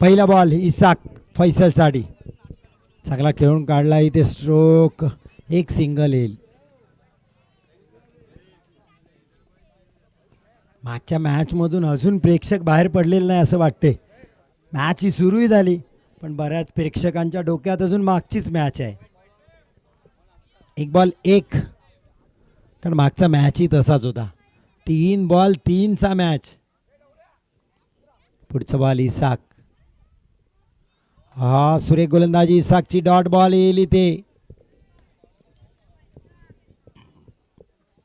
पहिला बॉल इसाक फैसलसाठी चांगला खेळून काढला. इथे स्ट्रोक एक सिंगल येईल. मागच्या मॅचमधून अजून प्रेक्षक बाहेर पडलेले नाही असं वाटते. मॅच ही सुरूही झाली पण बऱ्याच प्रेक्षकांच्या डोक्यात अजून मागचीच मॅच आहे. एक बॉल एक, कारण मागचा मॅचही तसाच होता. 3 बॉल 3चा मॅच. पुढचा बॉल इसाक. हा सुरेख गोलंदाजी इसाकची. डॉट बॉल येईल इथे.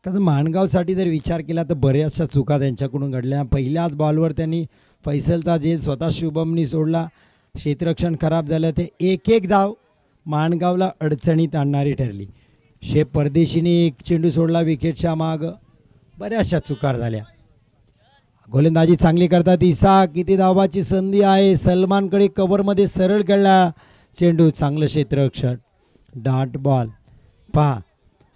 कारण माणगावसाठी जर विचार केला तर बऱ्याचशा चुका त्यांच्याकडून घडल्या. पहिल्याच बॉलवर त्यांनी फैसलचा झेल स्वतः शुभमनी सोडला. क्षेत्ररक्षण खराब झालं. ते एक एक धाव माणगावला अडचणीत आणणारी ठरली. शेप परदेशीने एक चेंडू सोडला विकेटच्या माग. बऱ्याचशा चुका झाल्या. गोलंदाजी चांगली करतात इसाक. किती धावाची संधी आहे. सलमानकडे कव्हरमध्ये सरळ खेळला चेंडू. चांगलं क्षेत्ररक्षण. Dot ball. पहा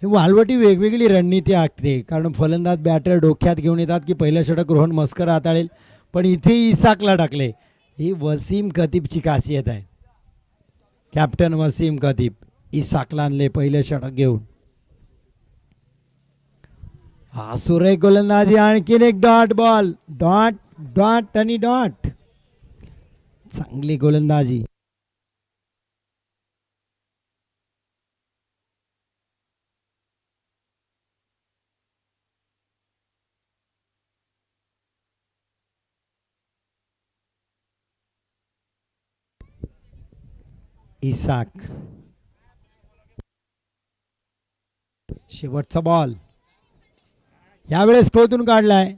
वालवटी वेगवेगळी रणनीती आखते. कारण फलंदाज बॅटर डोक्यात घेऊन येतात की पहिलं षटक रोहन मस्कर हाताळेल, पण इथे इसाकला टाकले. ही वसीम खतीबची खासियत आहे. कॅप्टन वसीम खतीब इसाकला आणले पहिलं षटक घेऊन. हा सुरेख गोलंदाजी. आणखीन एक डॉट बॉल. डॉट डॉट आणि डॉट. चांगली गोलंदाजी. इसाक. शेवटचा बॉल यावेळेस खोदून काढलाय.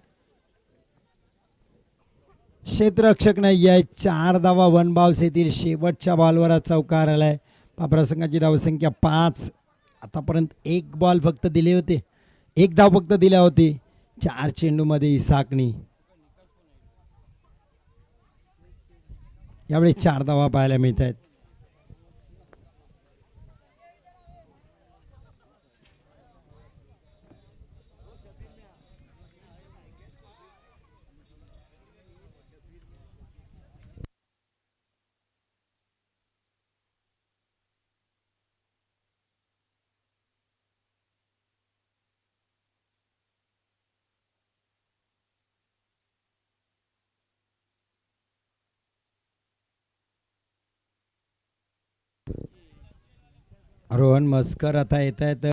क्षेत्ररक्षक नाही आहे. 4 धावा 1 बाउन्स येतील. शेवटच्या बॉलवर चौकार आलाय. प्रसंगाची धावसंख्या 5. आतापर्यंत 1 बॉल फक्त दिले होते. 1 धाव फक्त दिल्या होती 4 चेंडूमध्ये इसाकनी. यावेळेस 4 धावा पाहायला मिळत आहेत. रोहन मस्कर आता येत आहेत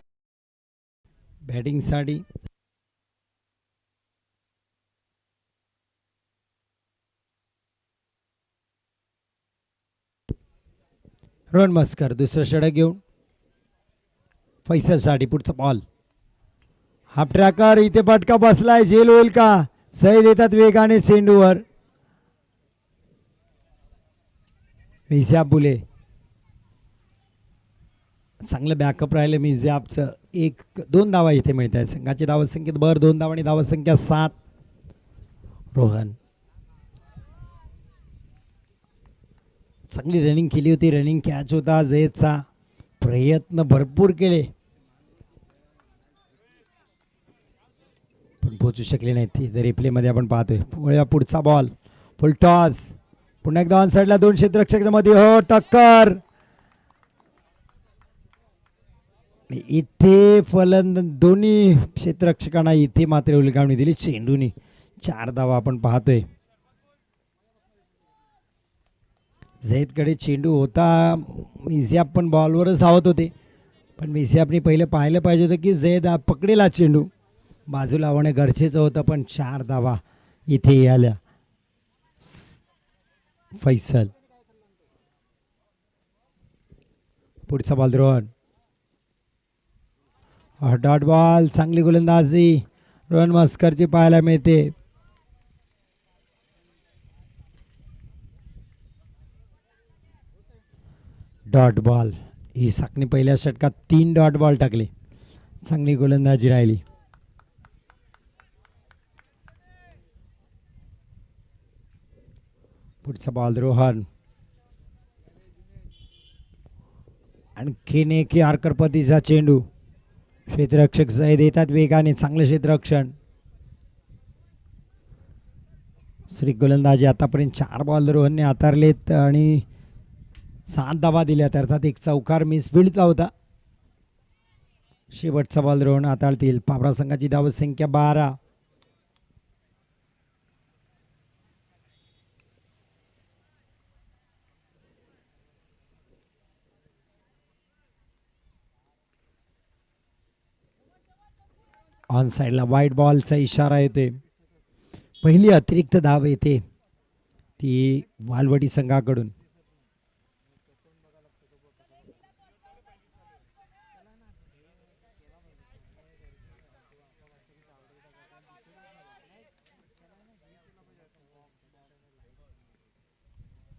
बॅटिंगसाठी. रोहन मस्कर दुसरं षटक घेऊन फैसलसाठी. पुढचा बॉल हाफ ट्रॅकर. इथे फटका बसलाय. झेल होईल का? सही देतात वेगाने चेंडूवर मिझ्याब बुले. चांगलं बॅकअप राहिलं मिझ्याबचं. 1-2 धावा इथे मिळत आहेत. संघाची धावसंख्येत 2 धावा आणि धावसंख्या 7. रोहन चांगली रनिंग केली होती. रनिंग कॅच होता झेदचा. प्रयत्न भरपूर केले पण पोहोचू शकले नाहीत. ते रिप्लेमध्ये आपण पाहतोय. पुढचा बॉल फुल टॉस. पुन्हा एकदा ऑन साईडला 2 क्षेत्ररक्षकांमध्ये. हो टक्कर. इथे दोन्ही क्षेत्ररक्षकांना इथे मात्र उलगावणी दिली चेंडूनी. 4 धावा आपण पाहतोय. झैदकडे चेंडू होता. मिझ्याब पण बॉलवरच धावत होते पण मिझ्याबने पहिलं पाहिलं पाहिजे होतं की झैद पकडेला चेंडू. बाजूला लावणे गरजेचं होतं पण 4 धावा इथे आल्या. फैसल. पुढचा बॉल रोहन. Dot ball. चांगली गोलंदाजी रोहन मस्करची पाहायला मिळते. Dot ball. इसाकने पहिल्या षटकात 3 डॉट बॉल टाकले. चांगली गोलंदाजी राहिली. पुढचा बॉल रोहन. आणखीन एक यार्कर पद्धतीचा चेंडू. क्षेत्ररक्षक सही देतात वेगाने. चांगलं क्षेत्ररक्षण. श्री गोलंदाजी आतापर्यंत 4 बॉल रोहनने हाताळलेत आणि 7 धावा दिल्यात, अर्थात एक चौकार मिसफिल्डचा होता. शेवटचा बॉल रोहन हाताळतील. पावरा संघाची धावसंख्या 12. ऑन साईडला वाईट बॉलचा इशारा येते. पहिली अतिरिक्त धाव येते ती वालवडी संघाकडून.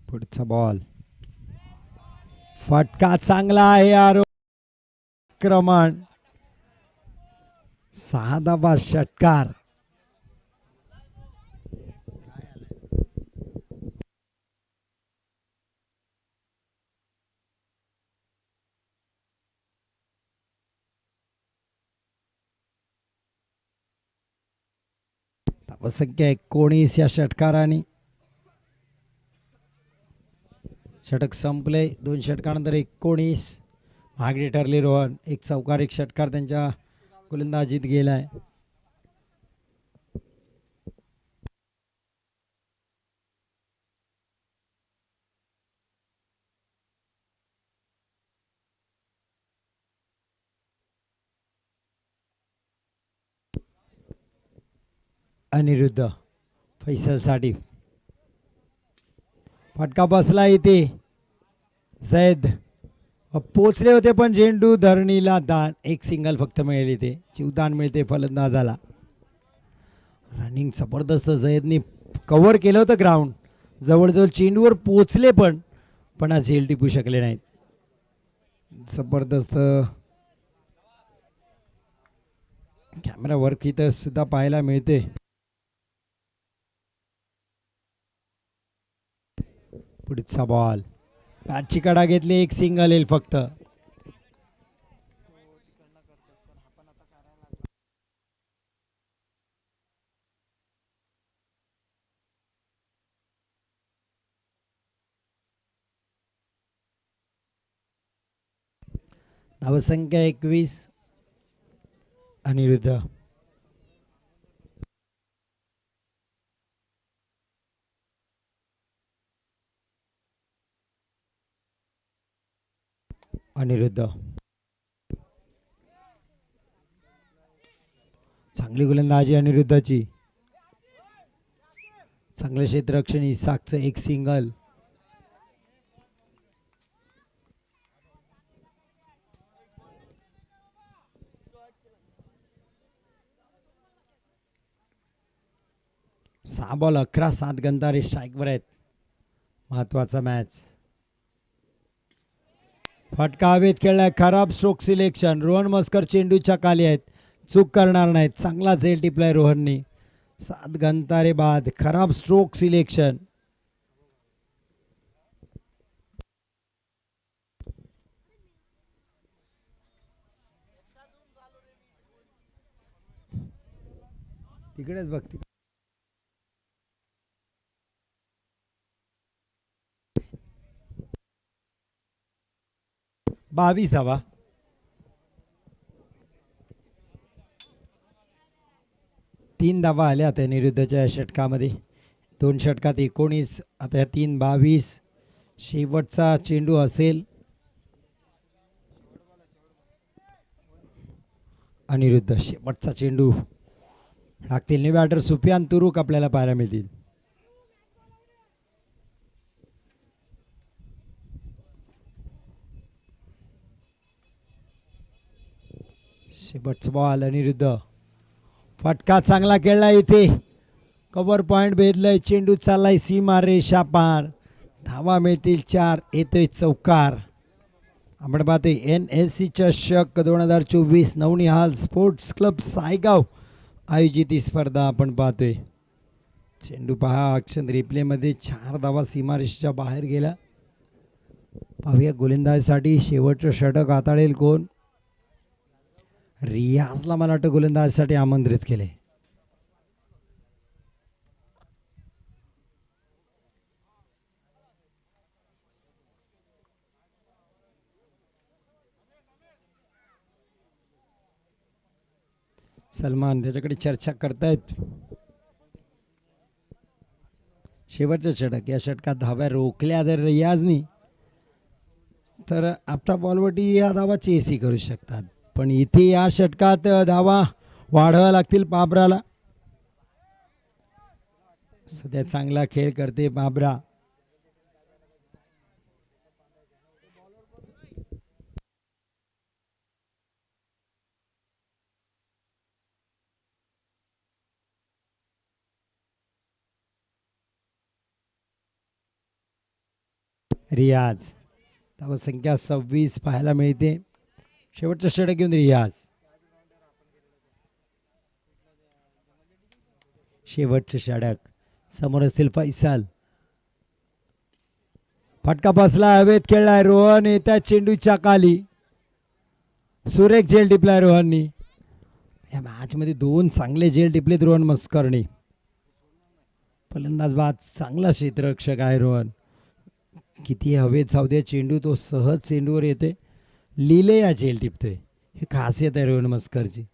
पुढचा बॉल फटका चांगला आहे. आक्रमण 6 धावा षटकार. धावसंख्या 19 या षटकाराने. षटक संपले. 2 षटकानंतर 19 मागे ठरले रोहन. एक चौकार एक षटकार त्यांच्या गोलंदाजीत गेलाय. अनिरुद्ध फैसलसाठी फटका बसला इथे. जैद पोचले होते पण झेंडू धरणीला दान. एक सिंगल फक्त मिळेल इथे. जीवदान मिळते फलंदाजाला. रनिंग जबरदस्त. जैदनी कव्हर केलं होतं ग्राउंड. जवळजवळ चेंडूवर पोचले पण हा झेल टिपू शकले नाहीत. जबरदस्त कॅमेरा वर्क इथं सुद्धा पाहायला मिळते. पुढचा बॉल बॅटची कडा घेतली. एक सिंगल येईल फक्त. धावसंख्या 21. अनिरुद्ध अनिरुद्ध चांगली गोलंदाजी अनिरुद्धची. चांगलं क्षेत्ररक्षण. इसाकचं एक सिंगल. सहा बॉल 11-7 गंधारे स्ट्राईकवर आहेत. महत्वाचा मॅच. फटका हवेत खेळलाय. खराब स्ट्रोक सिलेक्शन. रोहन मस्कर चेंडूच्या खाली आहेत. चूक करणार नाहीत. चांगला झेल टिपलाय रोहनने. 7 गंतारे बाद. खराब स्ट्रोक सिलेक्शन. तिकडेच बघ. 22 धावा. तीन धावा आल्या त्या अनिरुद्धच्या षटकामध्ये. 2 षटकात 19. आता या 3 22. शेवटचा चेंडू असेल. अनिरुद्ध शेवटचा चेंडू टाकतील. न्यू बॅटर सुफियान तुरुक आपल्याला पाहायला मिळतील. शेवटचा बॉल. अनिरुद्ध फटका चांगला खेळला इथे. कव्हर पॉइंट भेदलंय. चेंडू चाललाय सीमा रेषा पार. धावा मिळतील 4. येतोय चौकार. आपण पाहतोय NSC चषक 2024 नवनिहाल स्पोर्ट्स क्लब सायगाव आयोजित ही स्पर्धा आपण पाहतोय. चेंडू पहा अक्षर रिप्लेमध्ये 4 धावा सीमारेषेच्या बाहेर गेला. पाहूया गोलंदाजीसाठी शेवटचं षटक हाताळेल कोण. रियाजला मला वाटतं गोलंदाजीसाठी आमंत्रित केले. सलमान त्याच्याकडे चर्चा करतायत. शेवटचं षटक, या षटकात धाव्या रोखल्या जर रियाजनी तर आपटा बॉलवरती या धावा चेसही करू शकतात, पण इथे या षटकात धावा वाढवाव्या लागतील बाबराला. सध्या चांगला खेळ करते बाबरा. रियाज, धावसंख्या 26 पाहायला मिळते. शेवटचं षटक घेऊन रियाज. शेवटचे षटक, समोर असतील फैसल. फटका बसला, हवेत खेळलाय रोहन. येत्या चेंडूच्या खाली सुरेख झेल टिपलाय रोहननी. या मॅच मध्ये 2 चांगले झेल टिपलेत रोहन मस्करने. फलंदाज बाद, चांगला क्षेत्ररक्षक आहे रोहन. किती हवेत जाऊ द्या चेंडू, तो सहज चेंडूवर येते. लिले या झेल टिपते, ही खासियत आहे रोहन मस्करची.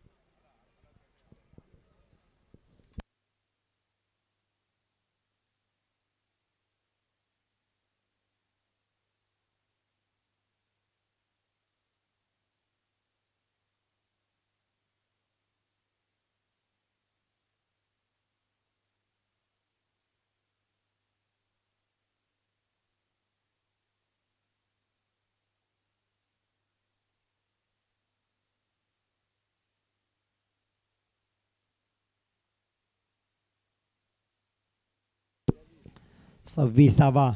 सव्वीस धावा.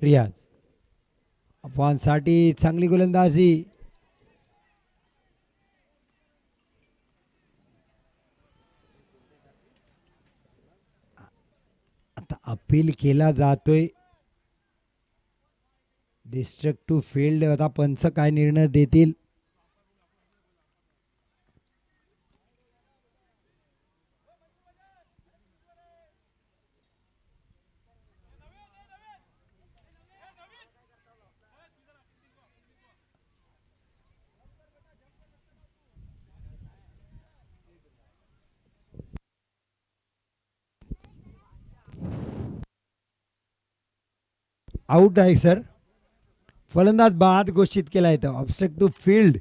रियाज, अफवांसाठी चांगली गोलंदाजी. आता अपील केला जातोय. डिस्ट्रक्टिव्ह फील्ड, आता पंच काय निर्णय देतील. आउट आहे सर. फलंदाज बाद घोषित केला येतो. ऑब्स्ट्रक्टिव्ह फील्ड,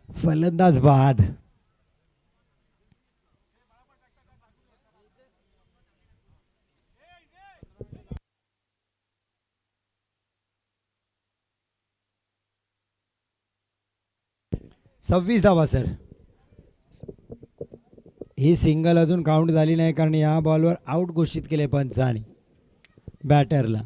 फलंदाज बाद. सव्वीस धावा सर. ही सिंगल अजून काउंट झाली नाही, कारण या बॉलवर आउट घोषित केले पंचाने बॅटरला.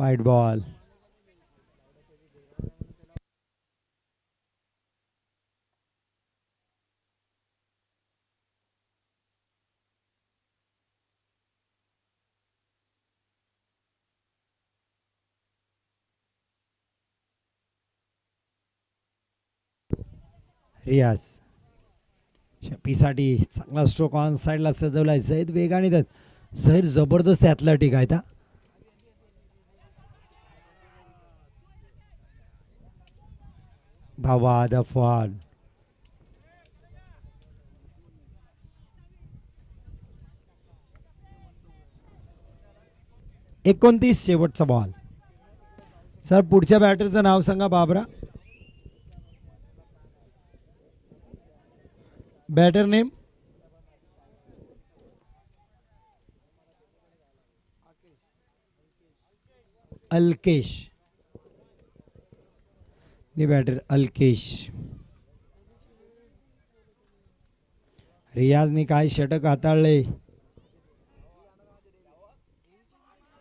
वाईट बॉल. रियाज शपीसाठी चांगला स्ट्रोक ऑन साईडला सजवलाय. झैद वेगाने देत. झैद जबरदस्त ॲथलेटिक आहे. धावा द फॉल. 29 शेवटचा बॉल. सर पुढच्या बॅटरचं नाव सांगा बाबरा. Batter name. Alkesh. Batter Alkesh. रियाजने काय षटक हाताळले.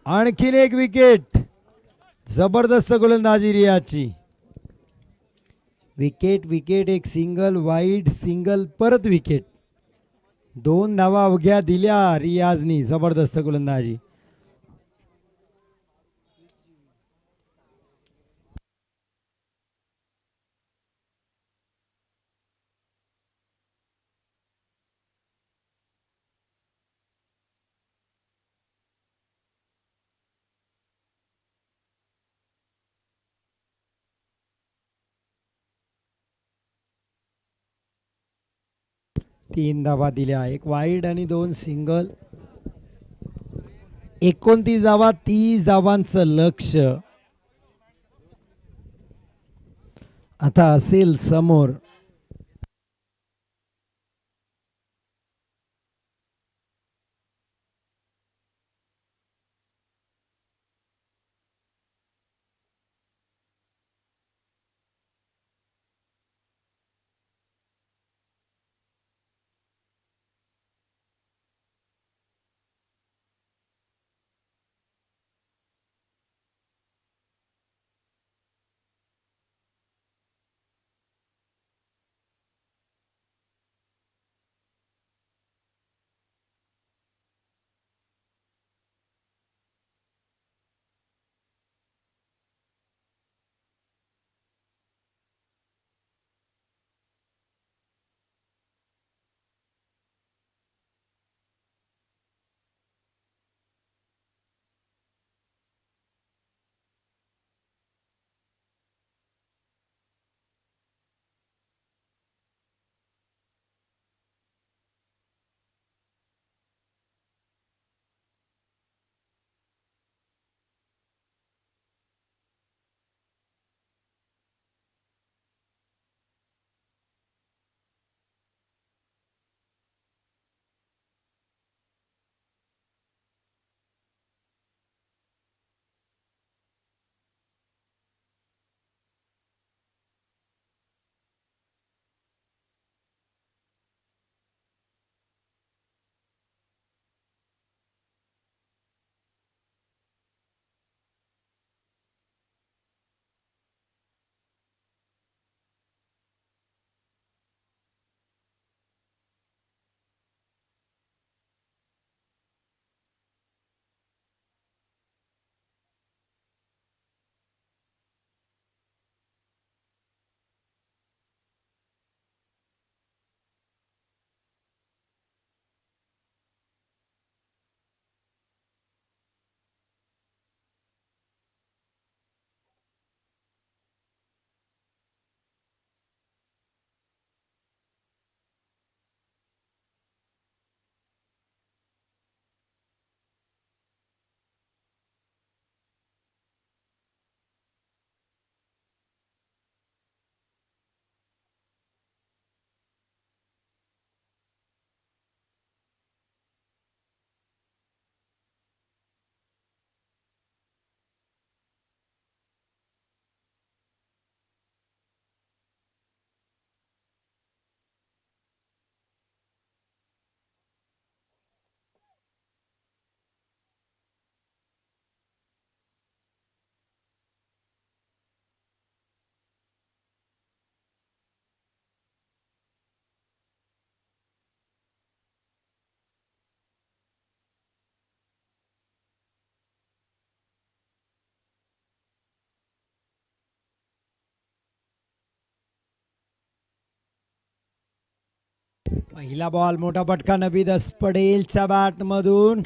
आणखीन एक विकेट. जबरदस्त गोलंदाजी रियाजची. विकेट विकेट एक सिंगल वाईड सिंगल परत विकेट. 2 धावा अवघ्या दिल्या रियाजनी. जबरदस्त गोलंदाजी. तीन धावा दिल्या. एक वाईड आणि 2 सिंगल. 29 धावा. 30 धावांचं लक्ष आता असेल समोर. पहिला बॉल मोठा फटका नवी दसपडेलच्या बॅट मधून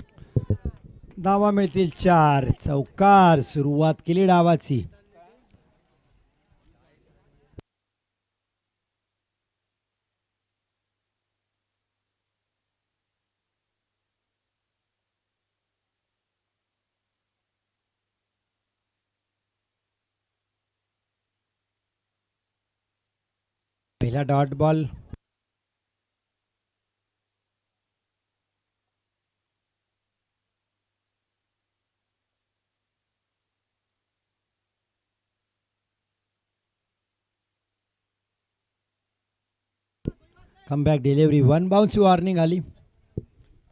धावा मिळतील 4. चौकार सुरुवात केली डावाची. पहिला dot ball comeback delivery 1 bounce warning आली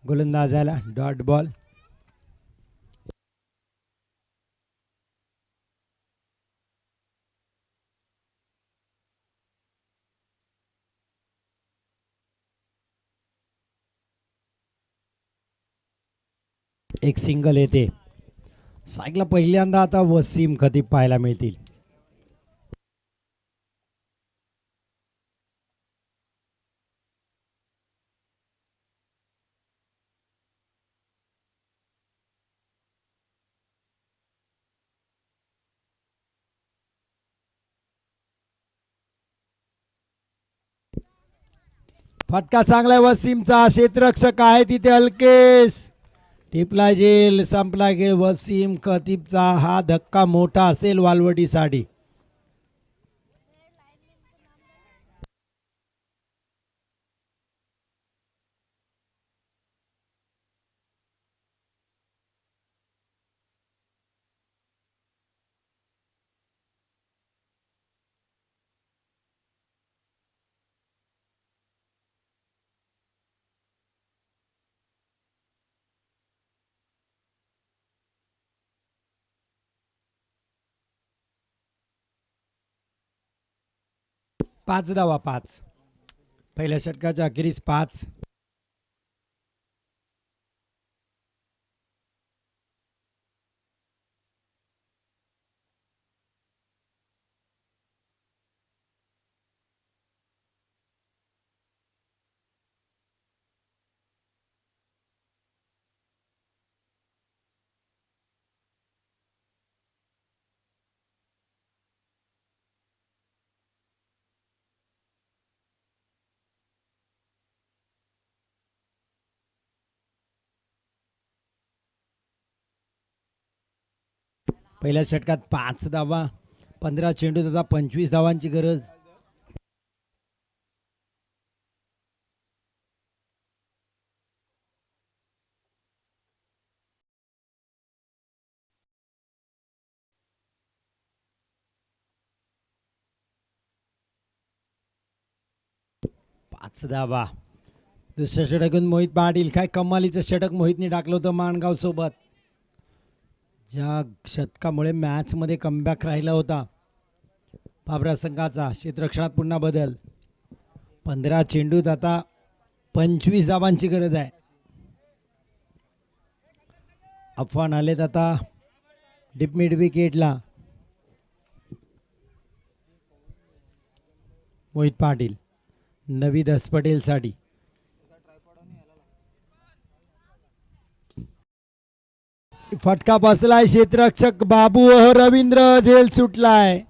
गोलंदाजाला. डॉट बॉल एक सिंगल येते. साईकला पहिल्यांदा आता वसीम खतीब पाहायला मिळतील. फटका चांगला आहे वसीमचा. क्षेत्ररक्षक आहे तिथे अल्केश. टिपला जेल संपला गेल. वसीम खतीबचा हा धक्का मोठा असेल वालवटीसाठी. पाच धावा 5. पहिल्या षटकाच्या अखेरीस 5. पहिल्या षटकात 5 धावा. 15 चेंडूत आता 25 धावांची गरज. पाच धावा. दुसऱ्या षटकातून मोहित पाटील. काय कमालीचं षटक मोहितने टाकलं होतं माणगाव सोबत. ज्या षटकामुळे मॅच मध्ये कमबॅक राहिला होता बाबरा संघाचा. क्षेत्ररक्षणात पुन्हा बदल. 15 चेंडूत आता 25 धावांची गरज आहे. अफवान आलेत आता डीप मिड विकेटला. मोहित पाटील नवी दसपटेलसाठी. फटका बसलाय. क्षेत्ररक्षक बाबू रवींद्र झेल सुटलाय.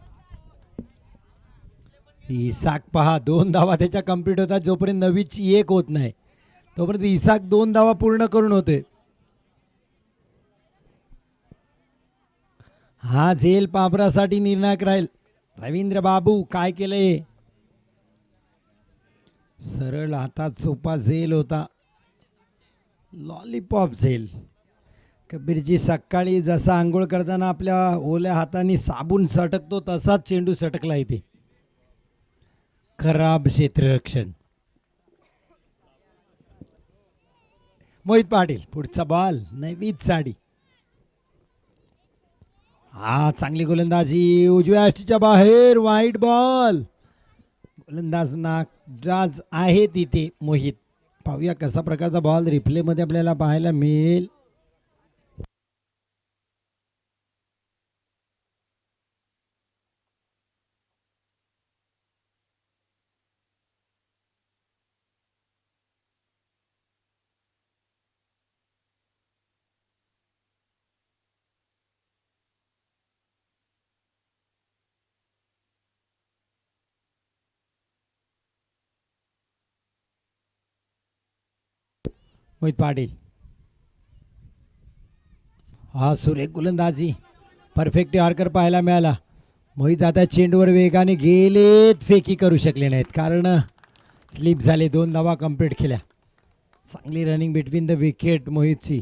इसाक पहा 2 धावा त्याच्या कंप्लीट होतात. जोपर्यंत नवीची 1 होत नाही तोपर्यंत इसाक 2 धावा पूर्ण करून होते. हा झेल पापरासाठी निर्णायक राहील. रवींद्र बाबू काय केलंय. सरळ हातात सोपा झेल होता. लॉलीपॉप झेल. कबीरजी सकाळी जसा आंघोळ करताना आपल्या ओल्या हाताने साबून सटकतो तसाच चेंडू सटकला इथे. खराब क्षेत्ररक्षण. मोहित पाटील पुढचा बॉल नवीच साडी. हा चांगली गोलंदाजी. उजव्या अष्टीच्या बाहेर वाईट बॉल. गोलंदाज नागराज आहे तिथे मोहित. पाहूया कसा प्रकारचा बॉल रिप्ले मध्ये आपल्याला पाहायला मिळेल. मोहित पाटील. हा सुरेख गोलंदाजी, परफेक्ट यॉर्कर पाहायला मिळाला. मोहित आता चेंडूवर वेगाने गेलेत, फेकी करू शकले नाहीत कारण स्लिप झाले. 2 धावा कंप्लीट केल्या. चांगली रनिंग बिटवीन द विकेट मोहितची.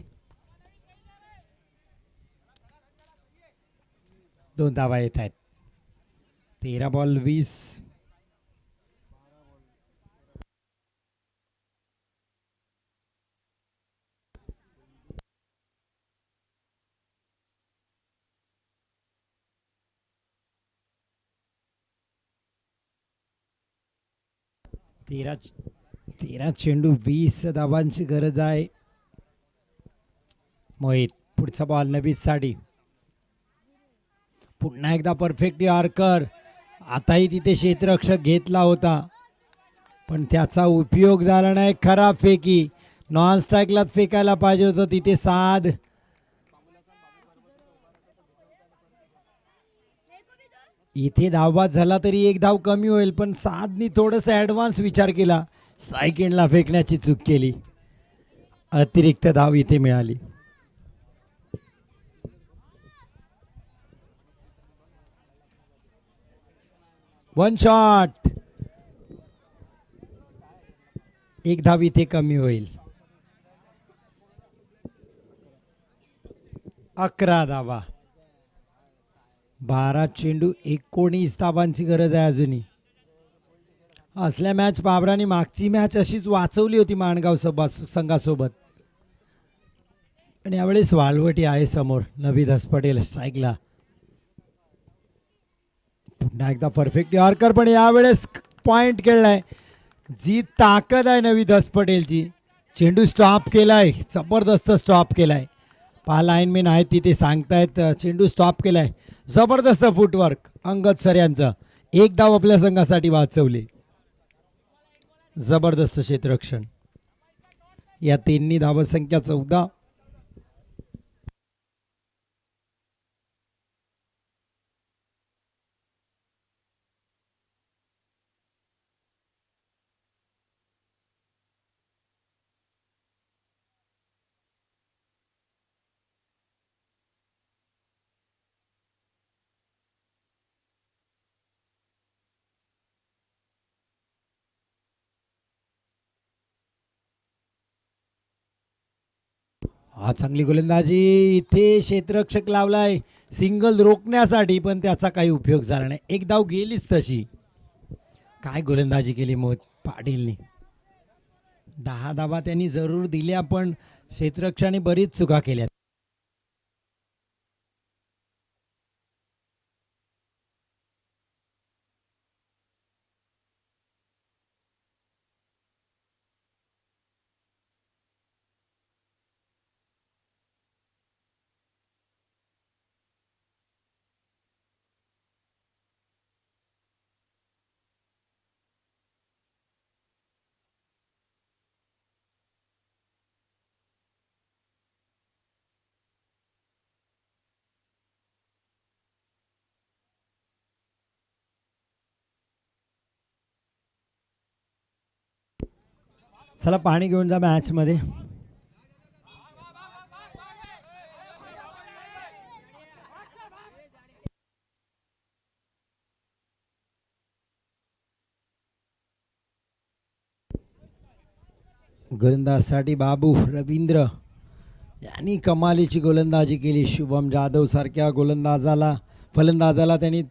2 धावा येत आहेत. 13 बॉल 20. तेरा चेंडू 20 धावांची गरज आहे. मोहित पुढचा बॉल नवीदसाठी. पुन्हा एकदा परफेक्ट यॉर्कर. आताही तिथे क्षेत्ररक्षक घेतला होता पण त्याचा उपयोग झाला नाही. खराब फेकी. नॉन स्ट्राईकलाच फेकायला पाहिजे होतं तिथे. साध इथे धावबाद झाला तरी 1 धाव कमी होईल पण साधनी थोडंसं ॲडव्हान्स विचार केला. स्ट्राईक एंडला फेकण्याची चूक केली. अतिरिक्त धाव इथे मिळाली. One shot. 1 धाव इथे कमी होईल. 11 धावा. 12 चेंडू 19 धावांची गरज आहे अजूनही. असल्या मॅच बाबराने मागची मॅच अशीच वाचवली होती माणगाव संघासोबत. आणि यावेळेस वाळवटी आहे समोर. नवीद हसपटेल स्ट्राईकला. पुन्हा एकदा परफेक्ट यॉर्कर पण यावेळेस पॉइंट खेळलाय. जी ताकद आहे नवीद हसपटेलची. चेंडू स्टॉप केलाय. जबरदस्त स्टॉप केलाय. पहा लाईनमॅन आहेत तिथे सांगतायत चेंडू स्टॉप केलाय. जबरदस्त फुटवर्क अंगद सर यांचं. 1 धाव आपल्या संघासाठी वाचवले. जबरदस्त क्षेत्ररक्षण. या 3 धावसंख्या 14. हा चांगली गोलंदाजी. इथे क्षेत्ररक्षक लावलाय सिंगल रोखण्यासाठी पण त्याचा काही उपयोग झाला नाही. 1 धाव गेलीच तशी. काय गोलंदाजी केली मोहित पाटीलनी. 10 धावा त्यांनी जरूर दिल्या पण क्षेत्ररक्षकाने बरीच चुका केल्या. चला पाणी घेऊन जा मॅच मध्ये. गोलंदाजसाठी बाबू रवींद्र यांनी कमालीची गोलंदाजी केली. शुभम जाधव सारख्या फलंदाजाला त्यांनी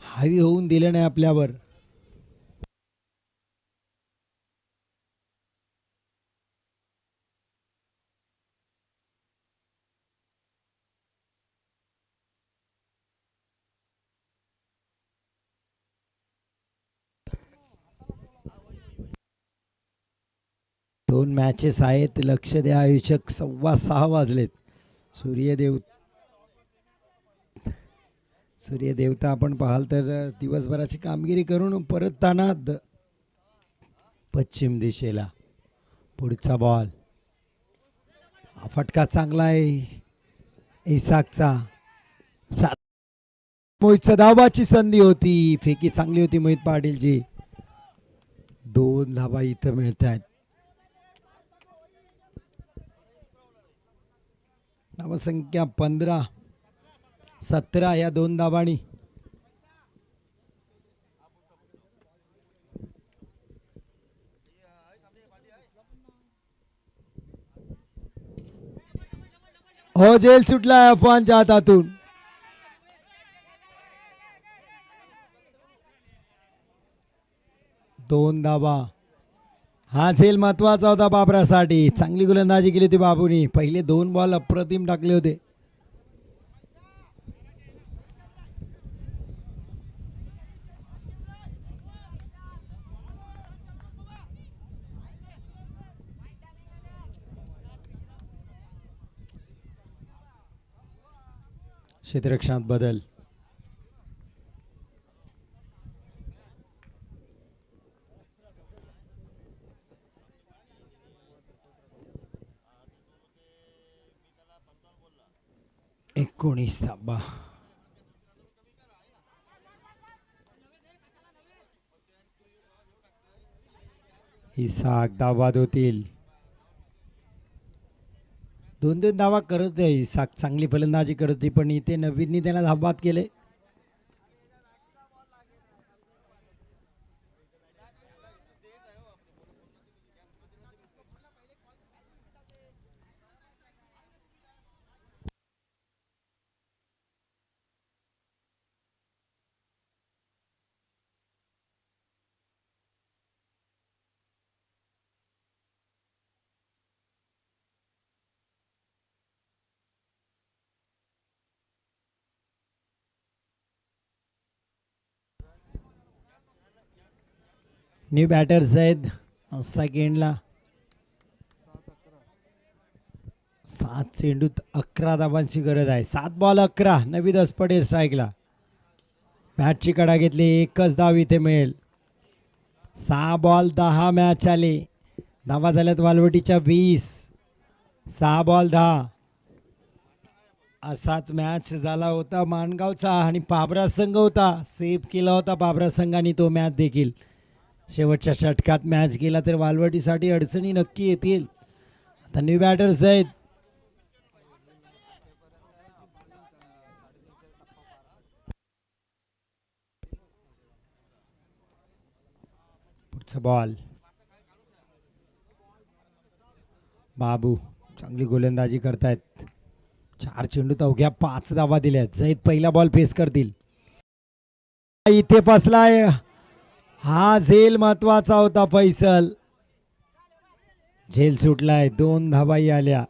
हावी होऊन दिलं नाही आपल्यावर. दोन मॅचेस आहेत. लक्ष द्या आयोजक. 6:15 वाजलेत. सूर्यदेवता आपण पाहाल तर दिवसभराची कामगिरी करून परतताना पश्चिम दिशेला. पुढचा बॉल. फटका चांगला आहे इसाकचा. मोहितचा धावाची संधी होती. फेकी चांगली होती मोहित पाटीलची. 2 धावा इथं मिळत आहेत. धावसंख्या 15-17 या 2 धावांनी. हो झेल सुटला अफवांच्या हातातून. दोन धावा. हा झेल महत्वाचा होता बाबरासाठी. चांगली गोलंदाजी केली होती बाबूनी. पहिले 2 बॉल अप्रतिम टाकले होते. क्षेत्ररक्षणात बदल. एकोणीस धावा. इसाक धावा होतील. 2-2 धावा करत आहे इसाक. चांगली फलंदाजी करत होती पण इथे नवीननी त्याला धावबाद केले. न्यू बॅटर्स आहेत सेकंडला. 7 चेंडूत 11 धावांची गरज आहे. 7 बॉल 11. नवी दसपडे स्ट्राईकला. बॅटची कडा घेतली. एकच धाव इथे मिळेल. 6 बॉल 10 मॅच आले. धावा झाल्यात वालवटीच्या 20. 6 बॉल 10. असाच मॅच झाला होता माणगावचा आणि पाबरा संघ होता. सेव्ह केला होता पाबरा संघाने तो मॅच देखील. शेवटच्या षटकात मॅच गेला तर वालवटीसाठी अडचणी नक्की येतील. आता न्यू बॅटर्स आहेत. पुढचा बॉल. बाबू चांगली गोलंदाजी करतायत. 4 चेंडूत अवघ्या 5 धावा दिल्यात. जैद पहिला बॉल फेस करतील. इथे फसलाय. हा झेल महत्वाचा होता फैसल. झेल सुटलाय. 2 धावाही आल्या.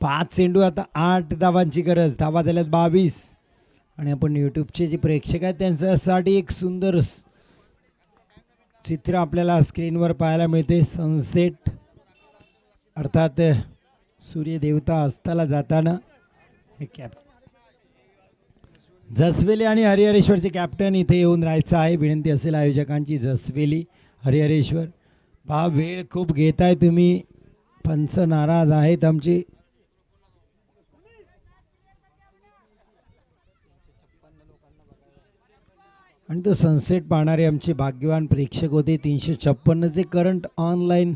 5 चेंडू आता 8 धावांची गरज. धावा झाल्यात 22. आणि आपण यूट्यूबचे जे प्रेक्षक आहेत त्यांच्यासाठी एक सुंदर चित्र आपल्याला स्क्रीनवर पाहायला मिळते. सनसेट अर्थात सूर्यदेवता अस्ताला जाताना हे जसवेली आणि हरिहरेश्वरचे कॅप्टन इथे येऊन राहायचं आहे. विनंती असेल आयोजकांची. जसवेली हरिहरेश्वर पहा वेळ खूप घेताय तुम्ही. पंच नाराज आहेत आमचे. आणि तो सनसेट पाहणारे आमचे भाग्यवान प्रेक्षक होते. 356चे करंट ऑनलाईन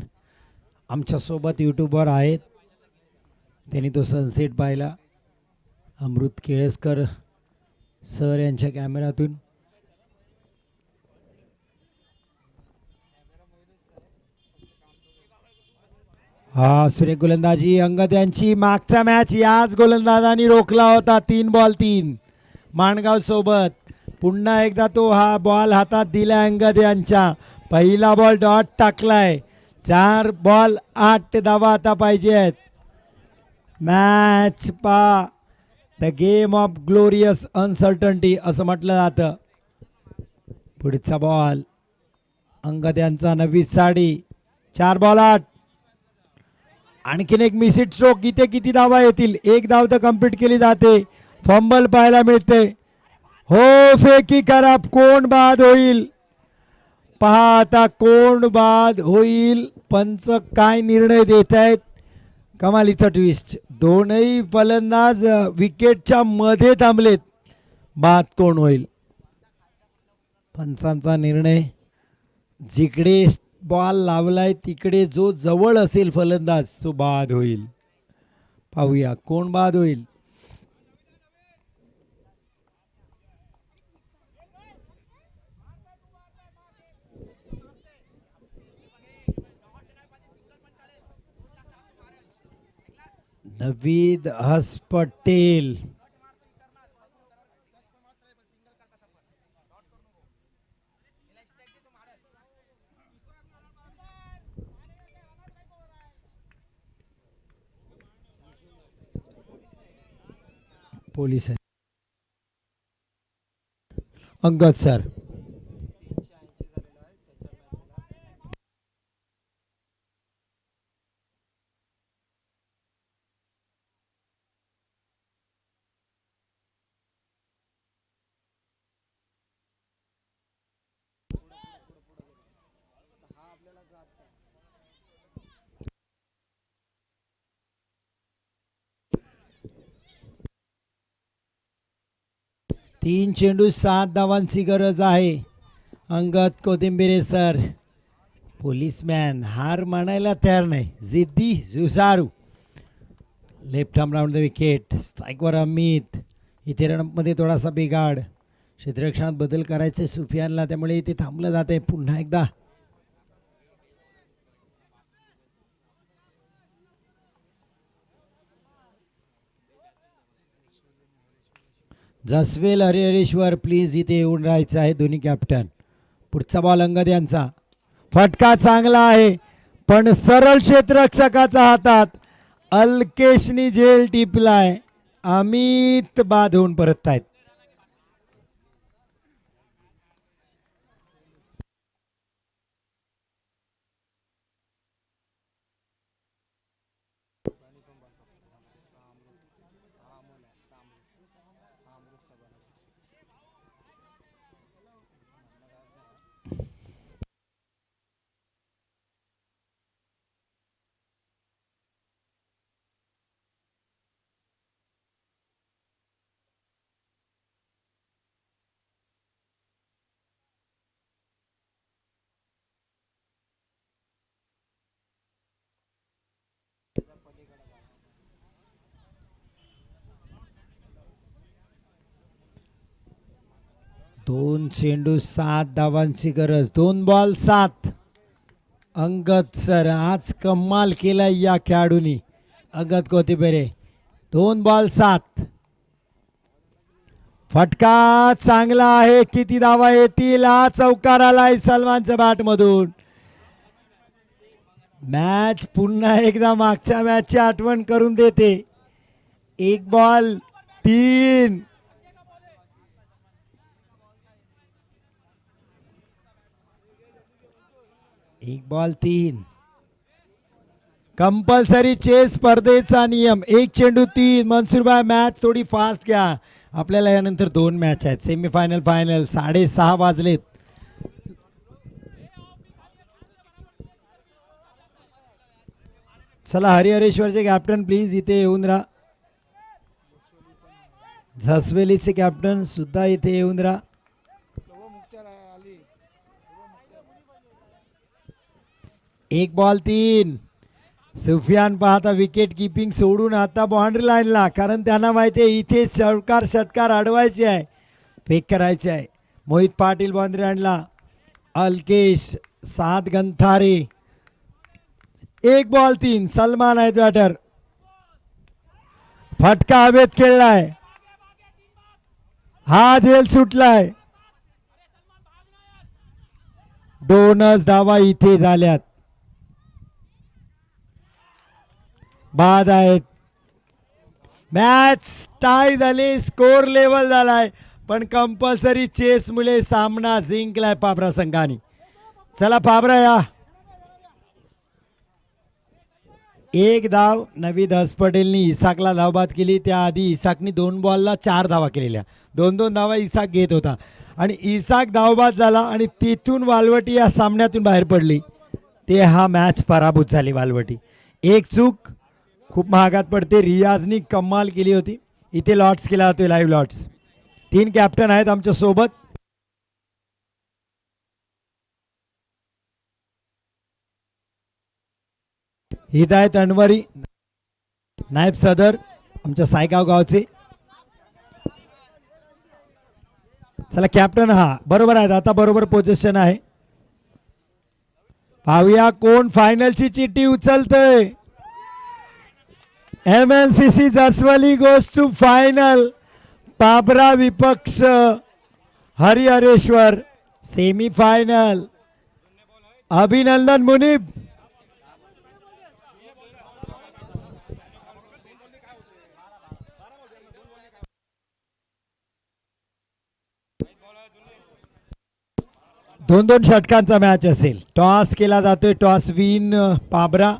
आमच्यासोबत यूट्यूबवर आहेत. त्यांनी तो सनसेट पाहिला. अमृत केळसकर सर यांच्या कॅमेऱ्यातून. हा सुरेख गोलंदाजी अंगद यांची. मागचा मॅच याच गोलंदाजांनी रोखला होता. 3 बॉल 3 माणगाव सोबत. पुन्हा एकदा तो हा बॉल हातात दिला अंगद यांच्या. पहिला बॉल डॉट टाकलाय. 4 बॉल 8 धावा आता पाहिजे आहेत. मॅच पा the game of glorious uncertainty असं म्हटलं जातं. पुढचा बॉल अंगद यांचा. नवी साडी. 4 बॉल 8. आणखीन एक मिसिट स्ट्रोक. इथे किती धावा येतील? 1 धाव तर कंप्लीट केली जाते. फंबल पाहायला मिळते. हो फेकी खराब. कोण बाद होईल? पहा आता कोण बाद होईल. पंच काय निर्णय देत आहेत? कमाल इथं ट्विस्ट. दोनही फलंदाज विकेटच्या मध्ये थांबलेत. बाद कोण होईल? पंचांचा निर्णय. जिकडे बॉल लावलाय तिकडे जो जवळ असेल फलंदाज तो बाद होईल. पाहूया कोण बाद होईल. नवीद हस पटेल. पोलीस आहे. अंगद सर. तीन चेंडू 7 धावांची गरज आहे. अंगद कोथिंबिरे सर. पोलीसमॅन हार मानायला तयार नाही. जिद्दी जुसारू. Left arm round the wicket. स्ट्राईकवर अमित. इथे रनअपमध्ये थोडासा बिघाड. क्षेत्ररक्षणात बदल करायचे सुफियानला, त्यामुळे इथे थांबलं जाते. पुन्हा एकदा जसवेल हरिहरेश्वर प्लीज इथे येऊन राहायचं आहे दोन्ही कॅप्टन. पुढचा बॉल अंगद यांचा. फटका चांगला आहे पण सरळ क्षेत्ररक्षकाच्या हातात. अल्केशनी झेल टिपलाय. अमित बाद होऊन परत आहेत. दोन चेंडू 7 धावांची गरज. 2 बॉल 7. अंगद सर आज कमाल केलाय या खेळाडूंनी. अंगद कोथिंबिरे. 2 बॉल 7. फटका चांगला आहे. किती धावा येतील. हा चौकार आलाय सलमानच्या बॅट मधून. मॅच पुन्हा एकदा मागच्या मॅचची आठवण करून देते. 1 बॉल 3. एक बॉल 3. कंपल्सरी चेस स्पर्धेचा नियम. 1 चेंडू 3. मनसूरभाई मॅच थोडी फास्ट घ्या. आपल्याला यानंतर 2 मॅच आहेत. Semifinal final. 6:30 वाजलेत. चला हरिहरेश्वरचे कॅप्टन प्लीज इथे येऊन राहा. झसवेलीचे कॅप्टन सुद्धा इथे येऊन राहा. 1 बॉल 3. सुफियान पाहता विकेट किपिंग सोडून आता बाउंड्री लाईनला, कारण त्यांना माहिती आहे इथे षटकार अडवायचे आहे, फेक करायचे आहे. मोहित पाटील बाउंड्री लाईनला. अल्केश 7 गंथारे. 1 बॉल 3. सलमान आहेत बॅटर. फटका हवेत खेळलाय. हा झेल सुटलाय. 2च धावा इथे झाल्यात. बाद आहेत. मॅच टाय झाली. स्कोर लेवल झालाय, पण कंपल्सरी चेस मुळे सामना जिंकलाय पाबरा संघाने. चला पाबरा या. 1 धाव नवीद हस पटेलनी इसाकला धावबाद केली. त्याआधी इसाकनी 2 बॉलला 4 धावा केलेल्या. 2-2 धावा इसाक घेत होता आणि इसाक धावबाद झाला आणि तिथून वालवटी या सामन्यातून बाहेर पडली. ते हा मॅच पराभूत झाली वालवटी. एक चूक खूप महागात पडते. रियाजनी कमाल केली होती. इथे लॉट्स केला होते, लाईव्ह लॉट्स. 3 कॅप्टन आहेत आमच्या सोबत. हिदायत अनवरी, नायब सदर आमच्या सायगाव गावचे. चला कॅप्टन हा बरोबर आहेत. आता बरोबर पोझिशन आहे. पाहूया कोण फायनलची चिठ्ठी उचलतय. MNCC Jaswali goes to final. Pabra विपक्ष हरिहरेश्वर सेमी फायनल. अभिनंदन मुनीब. दोन दोन षटकांचा मॅच असेल. टॉस केला जातोय. Toss win पाबरा.